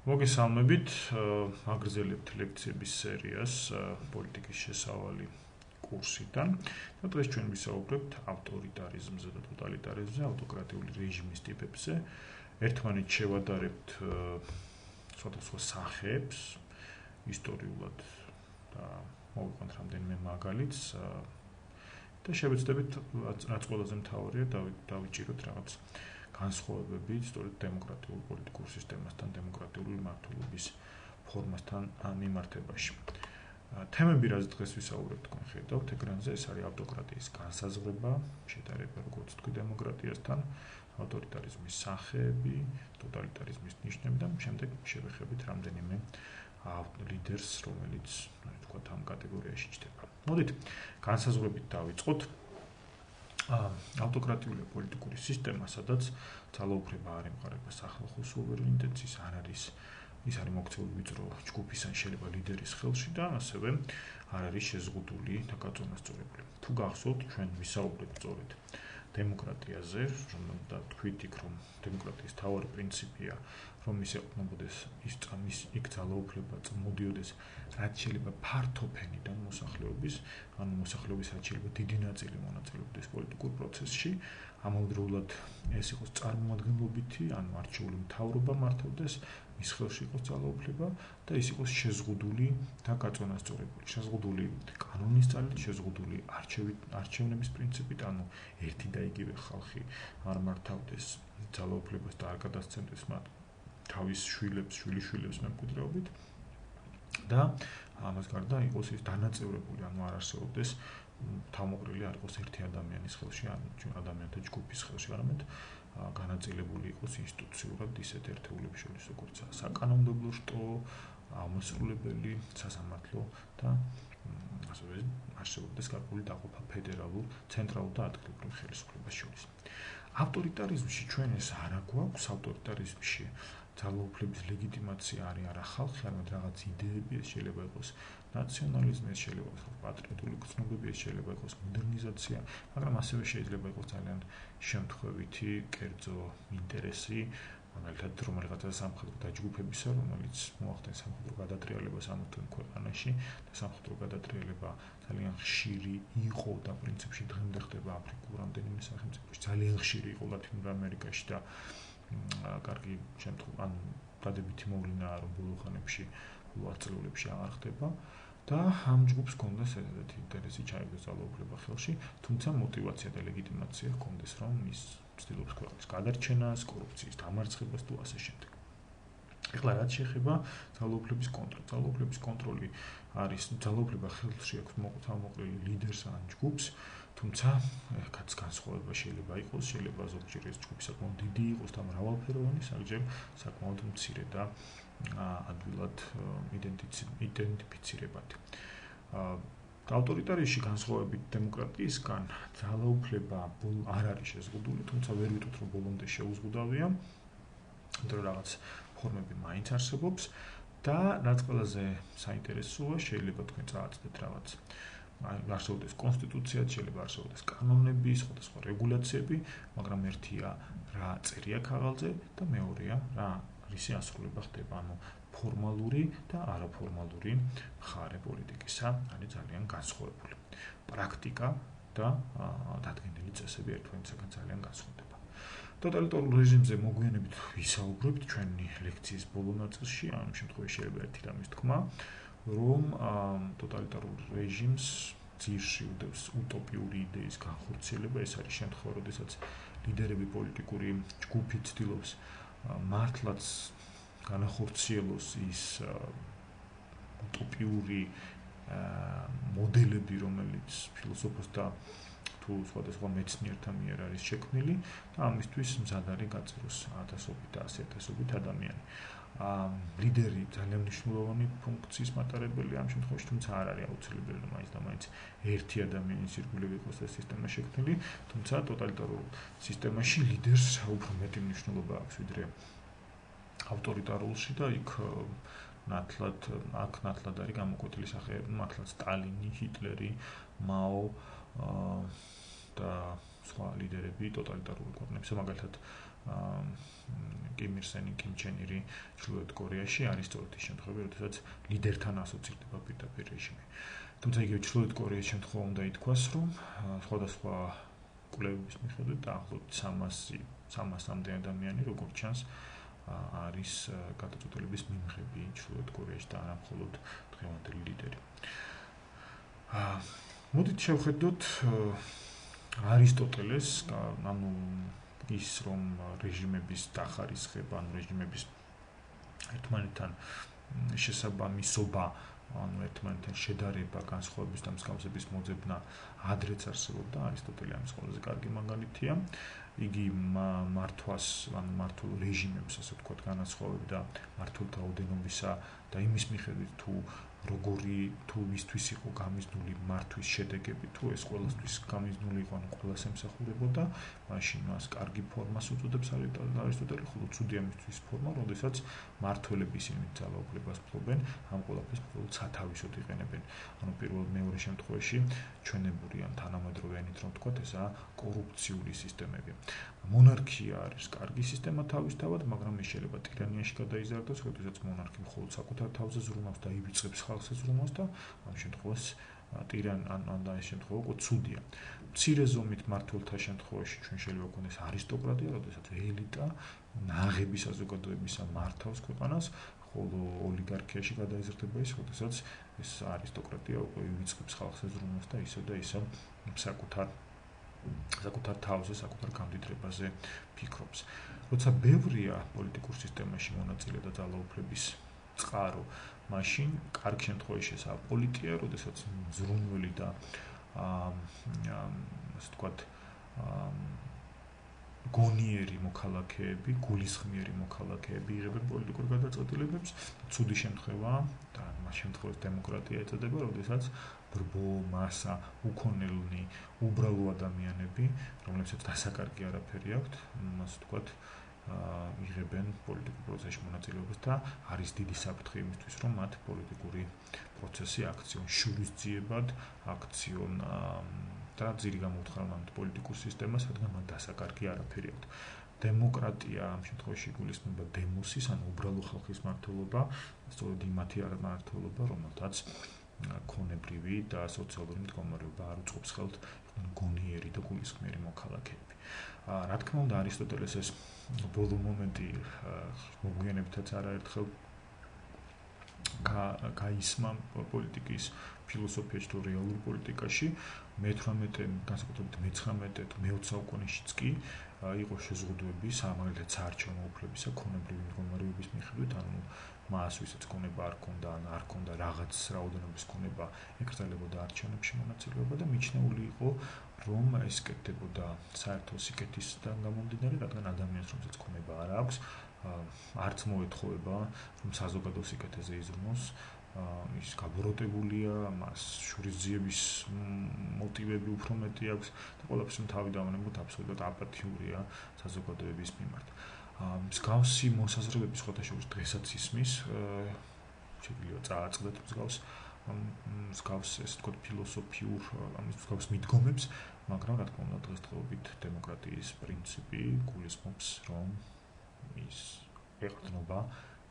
მოგესალმებით, აგრძელებთ ლექციების სერიას პოლიტიკის შესავალი კურსიდან. და დღეს ჩვენ ვისაუბრებთ ავტორიტარიზმზე და ტოტალიტარიზმზე, ავტოკრატიული რეჟიმის ტიპებზე. ერთმანეთს შევადარებთ სხვადასხვა სახეებს, ისტორიულად და მოვიყვანთ რამდენიმე მაგალითს და შევეცდებით, რაც ყველაზე მთავარია, დავიჭიროთ რაღაც განსხვავებები სწორედ დემოკრატიულ პოლიტიკურ სისტემასთან, დემოკრატიული მმართველობის ფორმასთან მიმართებაში. თემები, რაც დღეს ვისაუბრებთ, თქვენ ხედავთ ეკრანზე, ეს არის ავტოკრატიის განსაზღვრება, შედარება როგორც თქვი დემოკრატიასთან, ავტორიტარიზმის სახეები, ტოტალიტარიზმის ნიშნები და შემდეგ შევეხებით რამდენიმე ლიდერს, რომელიც თქვათ ამ კატეგორიაში ჩნდება. მოდით, განსაზღვრებით დავიწყოთ. ავტოკრატიული პოლიტიკური სისტემა, სადაც ძალაუფლება არ ემყარება სახალხო სუვერენიტეტს, ის არის მოქცეული ვიწრო ჯგუფის ან შეიძლება ლიდერის ხელში და ასევე არ არის შეზღუდული და გაწონასწორებული. თუ გახსოვთ, ჩვენ ვისაუბრეთ სწორედ დემოკრატიაზე, რომელთა თქვით იქ, რომ დემოკრატიის მთავარი პრინციპია, რომ ის ეყრდნობოდეს იქ ძალაუფლება მოდიოდეს რაც შეიძლება ფართო ფენიდან მოსახლეობის, ანუ მოსახლეობის რაც შეიძლება დიდი ნაწილი მონაწილეობდეს პოლიტიკურ პროცესში, ამავდროულად ეს იყოს წარმომადგენლობითი, ანუ არჩეული მთავრობა მართავდეს, მის ხელში იყოს ძალაუფლება და ის იყოს შეზღუდული და გაწონასწორებული. შეზღუდული კანონის ძალით, შეზღუდული არჩევნების პრინციპით, ანუ ერთი და იგივე ხალხი არ მართავდეს ძალაუფლებას და არ გადასცემდეს მათ თავის შვილიშვილებს მემკვიდრეობით და ამას გარდა იყოს ის დანაწევრებული, ანუ არ არსებობდეს თავმოყრილი არ იყოს ერთი ადამიანის ხელში, ან ადამიანთა ჯგუფის ხელში, არამედ განაწილებული იყოს ინსტიტუციურად ისეთ ერთეულების შორის, როგორც საკანონმდებლო შტო, აღმასრულებელი, სასამართლო და ასევე არსებობდეს გარკვეული დაყოფა ფედერალურ, ცენტრალურ და ადგილობრივ ხელისუფლებას შორის. ავტორიტარიზმში ჩვენ ეს არ აგვაქვს, ავტორიტარიზმში ძალაუფლების ლეგიტიმაცია არის არა ხალხი, არამედ რაღაც იდეები, ეს შეიძლება იყოს ნაციონალიზმი, ეს შეიძლება იყოს პატრიოტული გრძნობები, ეს შეიძლება იყოს მოდერნიზაცია, მაგრამ ასევე შეიძლება იყოს ძალიან შემთხვევითი კერძო ინტერესი, მაგალითად რომელიღაცა სამხედრო დაჯგუფებისა, რომელიც მოახდენს სამხედრო გადატრიალებას ამ თუ იმ ქვეყანაში და სამხედრო გადატრიალება ძალიან ხშირი იყო და პრინციპში დღემდე ხდება აფრიკულ რამდენიმე სახელმწიფოში, ძალიან ხშირი იყო ლათინურ ამერიკაში და კარგი შემთხვევა, ან დადებითი მოვლენაა, რომ ბოლო ხანებში, ბოლო ათწლეულებში აღარ ხდება და ამ ჯგუფს ჰქონდეს ესეთი ინტერესი ჩაიგდეს ძალაუფლება ხელში, თუმცა мотиваცია და ლეგიტიმაცია ჰქონდეს, რომ ის ცდილობს ქვეყნის გადარჩენას, კორუფციის დამარცხებას თუ ასე შემდეგ. ეხლა რაც შეეხება ძალაუფლების კონტროლს. ძალაუფლების კონტროლი არის ძალაუფლება ხელში აქვს თავმოყრილი ლიდერს ან ჯგუფს, თუმცა კაც განსხვავება შეიძლება იყოს, შეიძლება ზოგჯერ ეს ჯგუფი საკმაოდ დიდი იყოს და მრავალფეროვანი, ზოგჯერ საკმაოდ მცირე და ადვილად იდენტიფიცირებადი. ავტორიტარიზმში განსხვავებით დემოკრატიისგან ძალაუფლება არ არის შეზღუდული, თუმცა ვერ ვიტყვით, რომ ბოლომდე შეუზღუდავია, იმიტომ რომ რაღაც ფორმები მაინც არსებობს და რაც ყველაზე საინტერესოა, შეიძლება თქვენ წააწდეთ რაღაც არსებობდეს კონსტიტუცია, შეიძლება არსებობდეს კანონები, სხვადასხვა რეგულაციები, მაგრამ ერთია რა წერია ქაღალდზე და მეორეა რა რისი ასრულება ხდება, ანუ ფორმალური და არაფორმალური მხარე პოლიტიკისა არის ძალიან განსხვავებული. პრაქტიკა და დადგენილი წესები ერთმანეთისგან ძალიან განსხვავდება. ტოტალიტარულ რეჟიმზე მოგვიანებით ვისაუბრებთ ჩვენი ლექციის ბოლო ნაწილში, ამ შემთხვევაში შეიძლება ერთი რამის თქმა, რომ ტოტალიტარულ რეჟიმს ძირში უდევს უტოპიური იდეის განხორციელება, ეს არის შემთხვევა, როდესაც ლიდერები პოლიტიკური ჯგუფი ცდილობს მართლაც განახორციელოს ის უტოპიური მოდელები, რომელიც ფილოსოფოსთა თუ სხვადასხვა მეცნიერთა მიერ არის შექმნილი და ამისთვის მზად არის გაწეროს ათასობით და ასიათასობით ადამიანი. ლიდერი ძალიან მნიშვნელოვანი ფუნქციის მატარებელი ამ შემთხვევაში, თუმცა არ არის აუცილებელი, რომ მაინც და მაინც ერთი ადამიანის ირგვლივ იყოს ეს სისტემა შექმნილი, თუმცა ტოტალიტარულ სისტემაში ლიდერს უფრო მეტი მნიშვნელობა აქვს, ვიდრე ავტორიტარულში და იქ ნათლად არის გამოკვეთილი სახეები, მართლაც სტალინი, ჰიტლერი, მაო და სხვა ლიდერები ტოტალიტარული ქვეყნებისა, მაგალითად კიმ ირ სენი, კიმ ჩენ ირი ჩრდილოეთ კორეაში არის სწორედ ის შემთხვევები, როდესაც ლიდერთან ასოცირდება პირდაპირ რეჟიმი. თუმცა იგივე ჩრდილოეთ კორეის შემთხვევა უნდა ითქვას, რომ სხვადასხვა კვლევების მიხედვით დაახლოებით 300-მდე ადამიანი, როგორც ჩანს, არის გადაწყვეტილების მიმღები ჩრდილოეთ კორეაში და არა მხოლოდ დღევანდელი ლიდერი. მოდით შევხედოთ არისტოტელეს, ანუ ის რომ რეჟიმების დახარისხება, ანუ რეჟიმების ერთმანეთთან შესაბამისობა, ანუ ერთმანეთთან შედარება, განსხვავების და მსგავსების მოძებნა ადრეც არსებობდა, არისტოტელე ამის ყველაზე კარგი მაგალითია. იგი მართვას, ანუ მართულ რეჟიმებს, ასე ვთქვათ, განასხვავებდა მართულთა ოდენობისა და იმის მიხედვით თუ მისთვის იყო გამიზნული მართვის შედეგები, თუ ეს ყველასთვის გამიზნული იყო, ანუ ყველას ემსახურებოდა, მაშინ მას კარგი ფორმას უწოდებს არისტოტელე, ხოლო ცუდია მისთვის ფორმა, როდესაც მართველები ისინი ძალაუფლებას ფლობენ, ამ ყველაფერს მხოლოდ სათავისოდ იყენებენ. ანუ მეორე შემთხვევაში ჩვენებური ან თანამედროვეანით რომ ვთქვათ, ესაა კორუფციული სისტემები. მონარქია არის კარგი სისტემა თავისთავად, მაგრამ ის შეიძლება ტირანიაში გადაიზარდოს, როდესაც მონარქი მხოლოდ საკუთარ თავზე ზრუნავს და ივიწყებს ხალხს ზრუნავს და ამ შემთხვევაში ან ეს შემთხვევა უკვე ცუდია. მცირე ზომით მმართველთა შემთხვევაში ჩვენ შეიძლება ვქონდეს არისტოკრატია, როდესაც ელიტა ნაღები საზოგადოებისა მართავს ქვეყანას, ხოლო ოლიგარქიაში გადაიზრდება ის, როდესაც ეს არისტოკრატია უკვე ივიწყებს ხალხს ზრუნავს და ისე და ისე საკუთარ თავზე, საკუთარ გამდიდრებაზე ფიქრობს. როცა ბევრია პოლიტიკურ სისტემაში მონაწილე და ძალაუფლების წყარო, მაშინ კარგ შემთხვევაში ეს აპოლიტია, როდესაც ზრუნველი და ასე ვთქვათ, გონიერი მოქალაქეები, გულისხმიერი მოქალაქეები იღებენ პოლიტიკურ გადაწყვეტილებებს. ცუდი შემთხვევაა და ამ შემთხვევაში დემოკრატია ეწოდება, როდესაც ბრბო, მასა, უქონელნი, უბრალო ადამიანები, რომლებსაც დასაკარგი არაფერი აქვთ, ასე ვთქვათ, იღებენ პოლიტიკურ პროცესში მონაწილეობას და არის დიდი საფრთხე იმისთვის, რომ მათ პოლიტიკური პროცესი აქციონ შურისძიებად, აქციონ და ძირი გამოუთხრავენ ამ პოლიტიკურ სისტემას, რადგან მათ დასაკარგი არაფერი აქვთ. დემოკრატია ამ შემთხვევაში იგულისხმება დემოსის, ანუ უბრალო ხალხის მმართველობა, სწორედ იმათი მმართველობა, რომელთაც ქონებრივი და სოციალური მდგომარეობა არ უწყობს ხელთ გონიერი და გულისხმიერი მოქალაქეები. რა თქმა უნდა, არისტოტელეს ეს ბოლო მომენტი მოგვიანებითაც არაერთხელ გაისმა პოლიტიკის ფილოსოფიაში თუ რეალურ პოლიტიკაში, მე-18, განსაკუთრებით მე-19 თუ მე-20 საუკუნეშიც კი იყო შეზღუდვები სამაგალითად საარჩევნო უფლებისა ქონებრივი მდგომარეობის მიხედვით, ანუ მას ვისაც ქონება არ ქონდა, ან არ ქონდა რაღაც რაოდენობის ქონება, ეკრძალებოდა არჩევნებში მონაწილეობა და მიჩნეული იყო, რომ ეს კეთდებოდა საერთო სიკეთისგან გამომდინარე, რადგან ადამიანს რომელსაც ქონება არ აქვს, არც მოეთხოვება, რომ საზოგადო სიკეთეზე იზრუნოს, ის გაბოროტებულია, მას შურისძიების მოტივები უფრო მეტი აქვს და ყველაფერს თავი დავანებოთ აბსოლუტურად აპათიურია საზოგადოების მიმართ. მსგავსი მოსაზრებები სხვათა შორის დღესაც ისმის, შეიძლება წააწყდეთ მსგავს ეს თქო ფილოსოფიურ, მსგავს მიდგომებს, მაგრამ რა თქმა უნდა დღესდღეობით დემოკრატიის პრინციპი გულისხმობს, რომ ის ეყრდნობა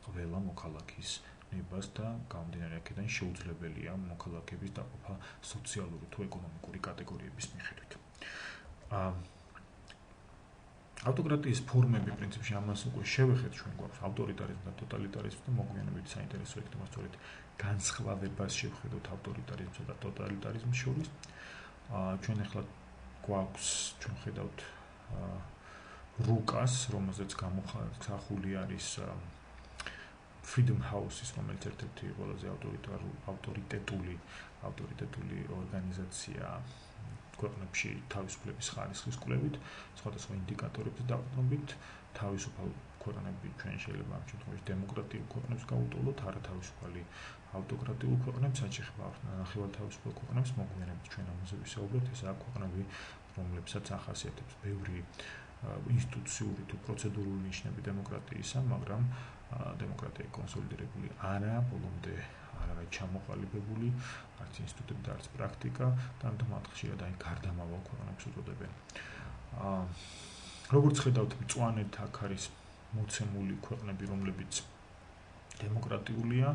ყველა მოქალაქის ნებას და გამომდინარე აქედან შეუძლებელია მოქალაქეების დაყოფა სოციალური თუ ეკონომიკური კატეგორიების მიხედვით. ავტოკრატიის ფორმები პრინციპში ამას უკვე შევეხეთ, ჩვენ გვაქვს ავტორიტარიზმი და ტოტალიტარიზმი და მოგვიანებით საინტერესო იქნება სწორედ განსხვავებას შევხედოთ ავტორიტარიზმსა და ტოტალიტარიზმის შორის. ჩვენ ახლა გვაქვს, ჩვენ ხედავთ რუკას, რომელზეც გამოსახული არის Freedom House-ის, რომელიც ერთ-ერთი ყველაზე ავტორიტეტული ორგანიზაცია ქვეყნებში თავისუფლების ხარისხის კვლევით, სხვადასხვა ინდიკატორების დაყრდნობით, თავისუფალ ქვეყნები ჩვენ შეიძლება ამ შემთხვევაში დემოკრატიულ ქვეყნებს გავუტოლოთ, არათავისუფალი ავტოკრატიულ ქვეყნებს, ან შეხება ნახევარ თავისუფალ ქვეყნებს, მოგვიანებით ჩვენ ამაზე ვისაუბრებთ, ესაა ქვეყნები, რომლებსაც ახასიათებს ბევრი ინსტიტუციური თუ პროცედურული ნიშნები დემოკრატიისა, მაგრამ დემოკრატია კონსოლიდირებული არაა, ბოლომდე არ არის ჩამოყალიბებული, არც ინსტიტუტები და არც პრაქტიკა, და ამიტომ მათ ხშირად აი გარდამავალ ქვეყნებს უწოდებენ. როგორც ხედავთ, მწვანედ აქ არის მოცემული ქვეყნები, რომლებიც დემოკრატიულია,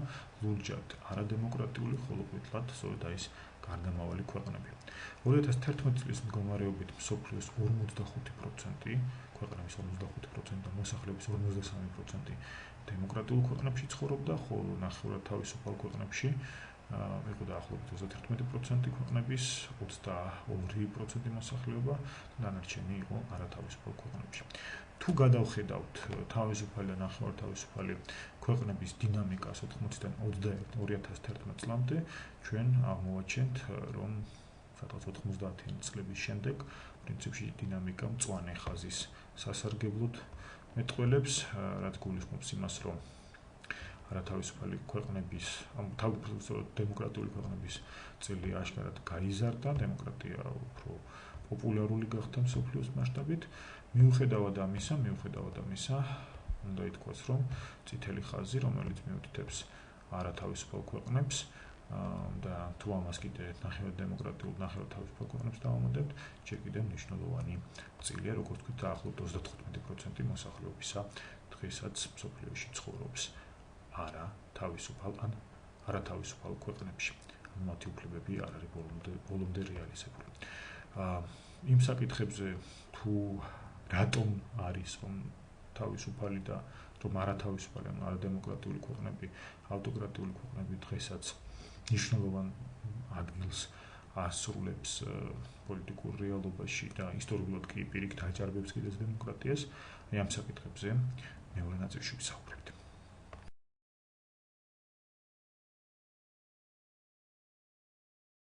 ლურჯად არადემოკრატიული, ხოლო ყვიტლად სწორედ ის გარდამავალი ქვეყნები. 2011 წლის მდგომარეობით მსოფლიოს 45% ქვეყნების 45% და მოსახლეობის 53% დემოკრატიულ ქვეყნებში ცხოვრობდა, ხოლო ნახევრად თავისუფალ ქვეყნებში იყო დაახლოებით 31% ქვეყნების 22% მოსახლეობა, დანარჩენი იყო არათავისუფალ ქვეყნებში. თუ გადავხედავთ თავისუფალი და ნახევარ თავისუფალი ქვეყნების დინამიკას 80-დან 2011 წლამდე, ჩვენ აღმოვაჩენთ, რომ სადღაც 90 წლების შემდეგ პრინციპში დინამიკა მწვანე ხაზის სასარგებლოდ მეტყველებს, რაც გულისხმობს იმას, რომ არათავისუფალი ქვეყნების, თავისუფალი დემოკრატიული ქვეყნების წილი აშკარად გაიზარდა, დემოკრატია უფრო პოპულარული გახდა მსოფლიოს მასშტაბით. მიუხედავად ამისა, უნდა ითქვას, რომ წითელი ხაზი, რომელიც მიუთითებს არათავისუფალ ქვეყნებს და თუ ამას კიდე ნახევრად დემოკრატიულ, ნახევრად თავისუფალ ქვეყნებს დავამატებთ, ჯერ კიდევ მნიშვნელოვანი წილია, როგორც ვთქვით, დაახლოებით 35% მოსახლეობისა დღესაც მსოფლიოში ცხოვრობს არათავისუფალ ქვეყნებში. მათი უფლებები არ არის ბოლომდე რეალიზებული. იმ საკითხებზე თუ რატომ არის რომ თავისუფალი და რომ არათავისუფალი, არადემოკრატიული ქვეყნები, ავტოკრატიული ქვეყნები დღესაც მნიშვნელოვან ადგილს ასრულებს პოლიტიკურ რეალობაში და ისტორიულად კი პირიქით აჭარბებს კიდეც დემოკრატიას, ამ საკითხებზე მეორე ნაწილში ვისაუბრებთ.